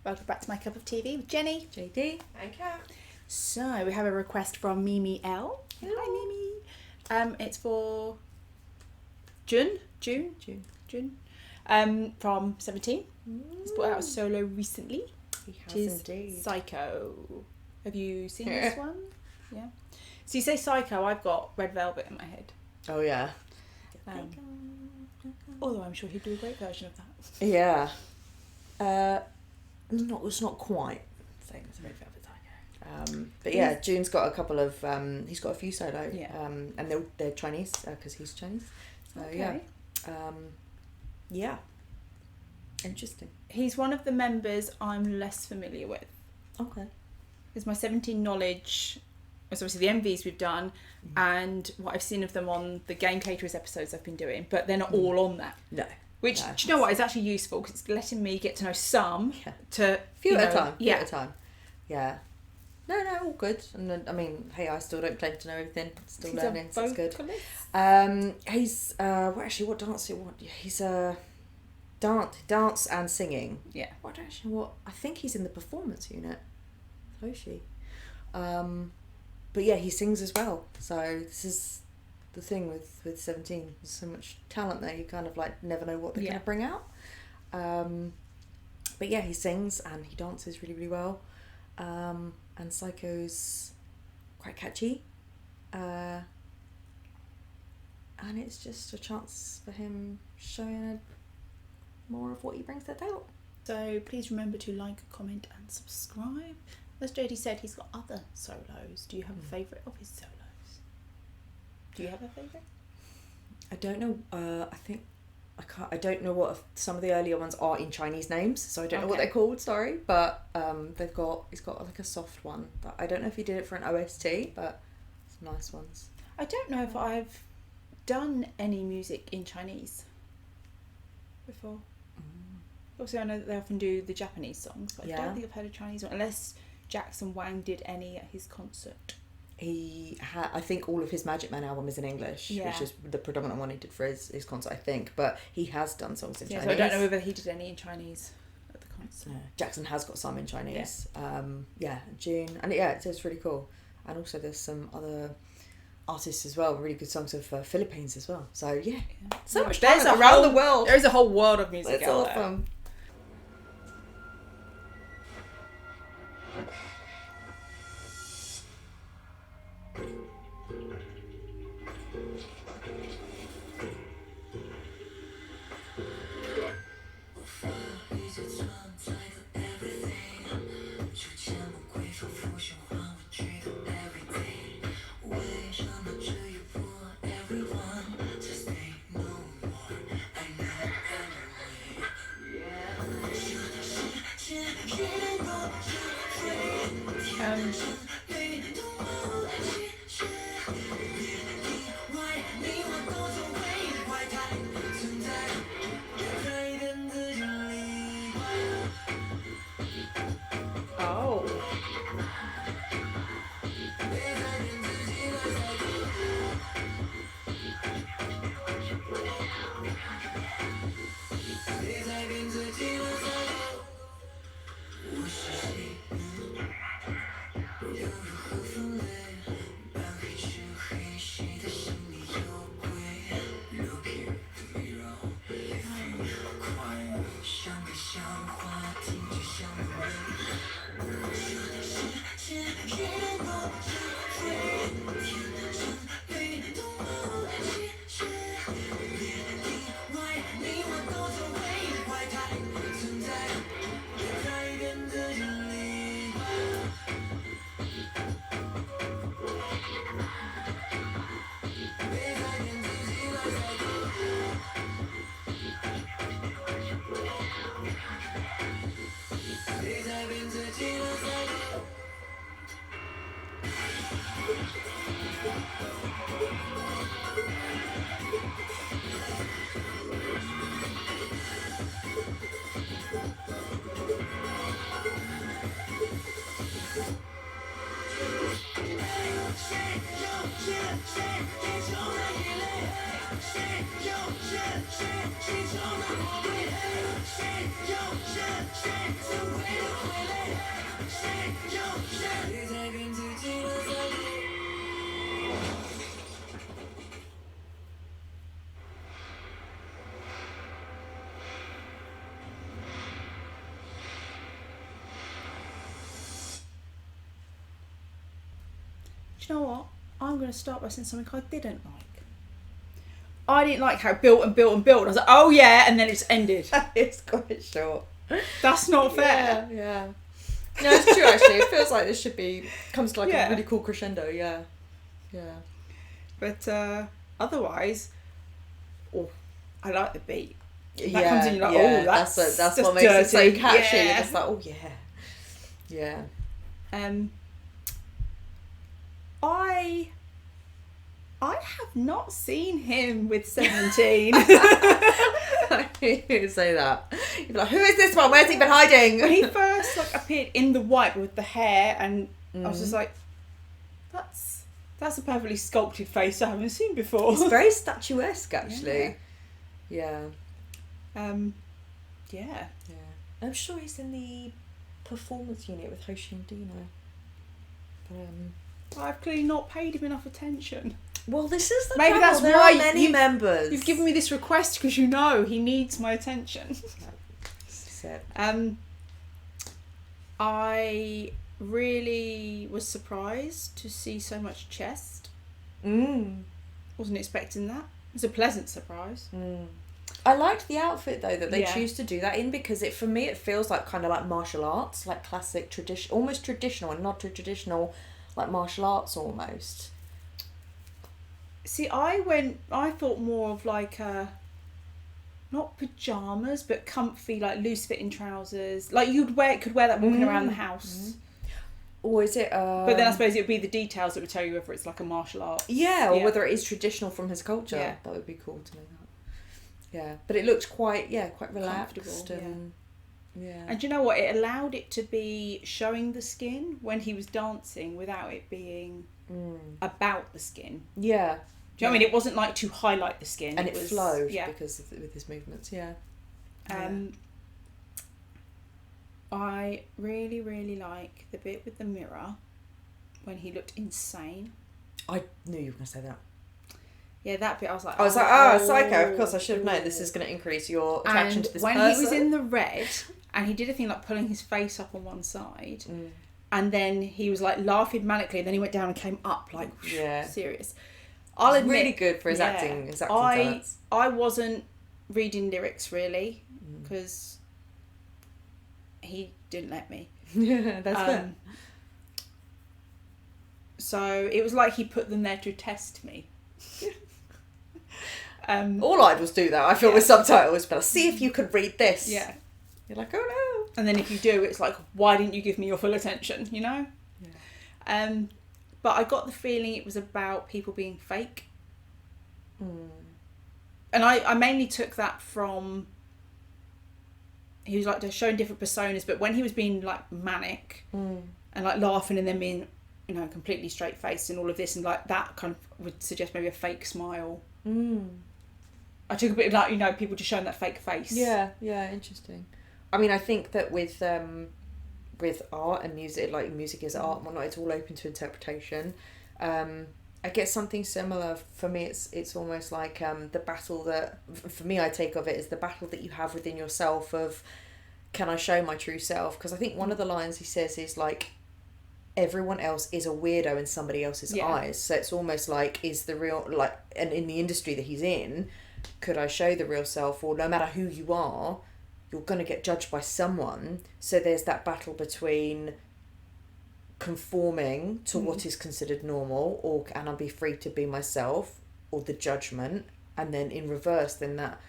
Welcome back to My Cup of TV with Jenny. JD. And Kat. So, we have a request from Mimi L. Hello. Hi, Mimi. It's for JUN. From 17. He's put out a solo recently. He Which has is indeed. Psycho. Have you seen this one? Yeah. So you say Psycho, I've got Red Velvet in my head. Oh yeah. Although I'm sure he'd do a great version of that. Yeah. It's not quite the same as Red Velvet Psycho. But yeah, June's got a couple of. He's got a few solo. Yeah. And they're Chinese because he's Chinese. So Okay. yeah. Yeah. Interesting. He's one of the members I'm less familiar with. Okay. Because my 17 knowledge was obviously the MVs we've done and what I've seen of them on the Game Caterers episodes I've been doing, but they're not all on that. No. Which, No. do you know what, is actually useful because it's letting me get to know some to... Few at a time. Yeah. At a time. Yeah. No, all good. And then, I mean, hey, I still don't claim to know everything. Still He's learning, so it's good. vocalist. He's what dance? He's dance and singing. Yeah. I think he's in the performance unit. So is she. But yeah, he sings as well. So this is the thing with 17. There's so much talent there. You kind of like never know what they're going to bring out. But yeah, he sings and he dances really, really well. And Psycho's quite catchy. And it's just a chance for him showing more of what he brings to the table. So please remember to like, comment and subscribe. As JD said, he's got other solos. Do you have a favourite of his solos? Do you have a favourite? I don't know. I don't know what some of the earlier ones are in Chinese names, so I don't know what they're called. Sorry, but he's got like a soft one. That I don't know if he did it for an OST, but some nice ones. I don't know if I've done any music in Chinese before. Also, I know that they often do the Japanese songs, but I don't think I've heard a Chinese one unless Jackson Wang did any at his concert. I think all of his Magic Man album is in English, which is the predominant one he did for his concert, I think. But he has done songs in Chinese. So I don't know whether he did any in Chinese at the concert. Yeah. Jackson has got some in Chinese. June. And it's really cool. And also there's some other artists as well, really good songs of Philippines as well. So so much talent around the world. There's a whole world of music It's out there. awesome. do you know what? I'm going to start by saying something I didn't like. I didn't like how it built and built and built. I was like, oh yeah, and then it just ended. It's quite short. That's not fair. Yeah. No, it's true actually. It feels like this should be comes to like a really cool crescendo. Yeah. But otherwise, I like the beat. That comes in, you're like, oh, that's what makes it so catchy. You're just like, oh yeah. I have not seen him with 17. I knew you'd say that. You'd be like, who is this one? Where's he been hiding? When he first appeared in the white with the hair, and I was just like, that's a perfectly sculpted face I haven't seen before. It's very statuesque, actually. Yeah. Yeah. I'm sure he's in the performance unit with Hoshi and Dino. I've clearly not paid him enough attention. Well, this is the maybe trouble. that's there why are many members. You've given me this request because you know he needs my attention. I really was surprised to see so much chest. Wasn't expecting that. It was a pleasant surprise. I liked the outfit though that they choose to do that in, because for me it feels like kind of like martial arts, like classic tradition, almost traditional and not traditional, like martial arts almost. See, I thought more of like not pyjamas, but comfy, like loose fitting trousers, like could wear that walking around the house. Or is it? But then I suppose it would be the details that would tell you whether it's like a martial art. Yeah, or whether it is traditional from his culture. Yeah. That would be cool to know that. Yeah, but it looked quite relaxed and And do you know what? It allowed it to be showing the skin when he was dancing without it being about the skin. Yeah. Do you know what I mean? It wasn't like to highlight the skin. And it flowed because with his movements, I really, really like the bit with the mirror when he looked insane. I knew you were going to say that. Yeah, that bit I was like, psycho, of course I should have known this is going to increase your attraction to this person. When he was in the red and he did a thing like pulling his face up on one side and then he was like laughing manically and then he went down and came up like serious. I'll admit, really good for his acting talents. I wasn't reading lyrics really because he didn't let me. Yeah, that's fair. So it was like he put them there to test me. All idols do that, I feel, with subtitles, but see if you could read this. Yeah. You're like, oh no. And then if you do, it's like, why didn't you give me your full attention, you know? Yeah. But I got the feeling it was about people being fake. And I mainly took that from, he was like showing different personas, but when he was being like manic and like laughing and then being, you know, completely straight faced and all of this, and like that kind of would suggest maybe a fake smile. I took a bit of like, you know, people just showing that fake face. Yeah, interesting. I mean, I think that with art and music, like music is art and whatnot, it's all open to interpretation. I get something similar. For me, it's almost like the battle that, for me, I take of it is the battle that you have within yourself of, can I show my true self? Because I think one of the lines he says is like, everyone else is a weirdo in somebody else's eyes. So it's almost like, is the real, like, and in the industry that he's in, could I show the real self? Or no matter who you are, you're going to get judged by someone. So there's that battle between conforming to what is considered normal, or can I be free to be myself, or the judgment. And then in reverse, then that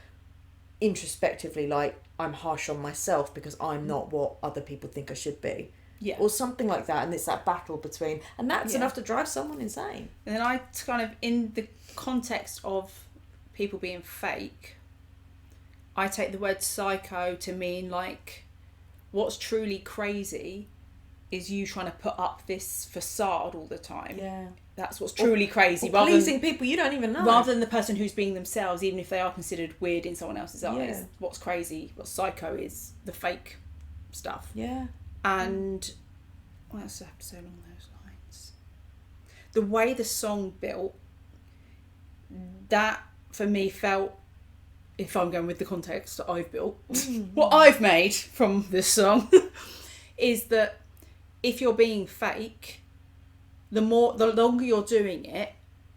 introspectively, like, I'm harsh on myself because I'm not what other people think I should be. Yeah. Or something like that. And it's that battle between, and that's enough to drive someone insane. And then I kind of, in the context of people being fake, I take the word psycho to mean like, what's truly crazy is you trying to put up this facade all the time. Yeah. That's what's truly crazy. Or pleasing people you don't even know. Rather than the person who's being themselves, even if they are considered weird in someone else's eyes. What's crazy, what psycho is, the fake stuff. Yeah. And what else do I have to say along those lines? The way the song built, that for me felt, if I'm going with the context that I've built, what I've made from this song is that if you're being fake, the longer you're doing it,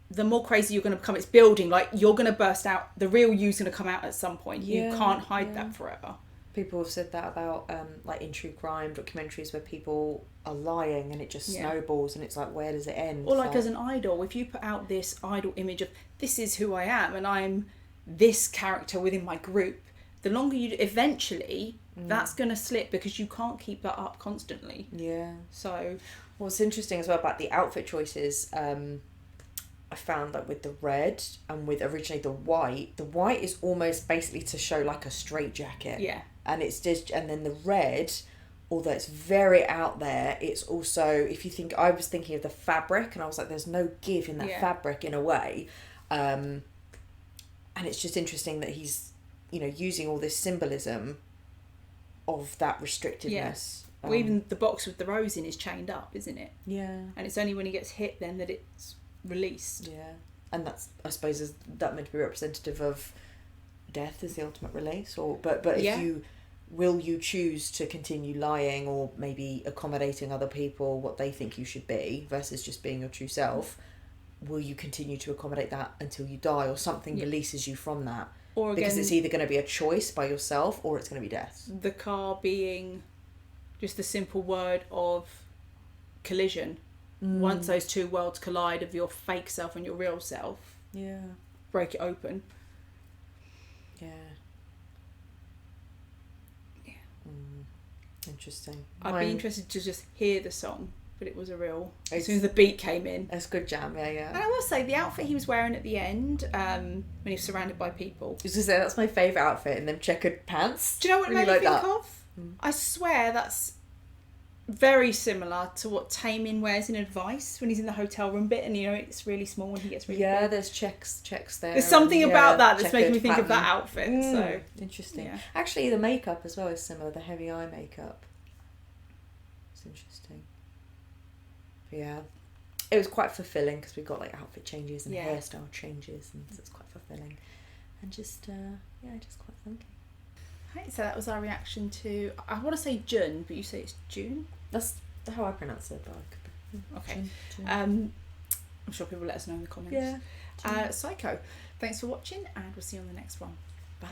the more crazy you're going to become. It's building. Like, you're going to burst out. The real you's going to come out at some point. You can't hide that forever. People have said that about like in true crime documentaries where people are lying and it just snowballs and it's like, where does it end? Or like as an idol, if you put out this idol image of this is who I am and I'm this character within my group, the longer you eventually that's going to slip because you can't keep that up constantly. Yeah. So what's interesting as well about the outfit choices, I found that with the red and with originally the white is almost basically to show like a straight jacket. Yeah. And it's just, and then the red, although it's very out there, it's also, if you think, I was thinking of the fabric and I was like, there's no give in that fabric in a way. And it's just interesting that he's, you know, using all this symbolism of that restrictedness. Yeah. Well, even the box with the rose in is chained up, isn't it? Yeah. And it's only when he gets hit then that it's released. Yeah. And that's, I suppose, is that meant to be representative of death as the ultimate release? Or but if will you choose to continue lying or maybe accommodating other people what they think you should be versus just being your true self? Will you continue to accommodate that until you die, or something releases you from that? Or again, because it's either going to be a choice by yourself or it's going to be death. The car being just the simple word of collision. Once those two worlds collide of your fake self and your real self, break it open. Yeah. Interesting. I'd be interested to just hear the song, but it was a real... As soon as the beat came in. It's a good jam, yeah. And I will say, the outfit he was wearing at the end, when he was surrounded by people... I was going to say, that's my favourite outfit, in them checkered pants. Do you know what it made me think of? I swear that's very similar to what Taemin wears in Advice when he's in the hotel room bit, and you know it's really small when he gets really big. There's checks there. There's something about that that's making me think of that outfit. So interesting. Yeah. Actually, the makeup as well is similar. The heavy eye makeup. It's interesting. But yeah, it was quite fulfilling because we got like outfit changes and hairstyle changes, and so it's quite fulfilling, and just quite funky. Right, so that was our reaction to, I want to say JUN, but you say it's June? That's how I pronounce it, but I could be. Okay. June. I'm sure people will let us know in the comments. Yeah. Psycho. Thanks for watching, and we'll see you on the next one. Bye.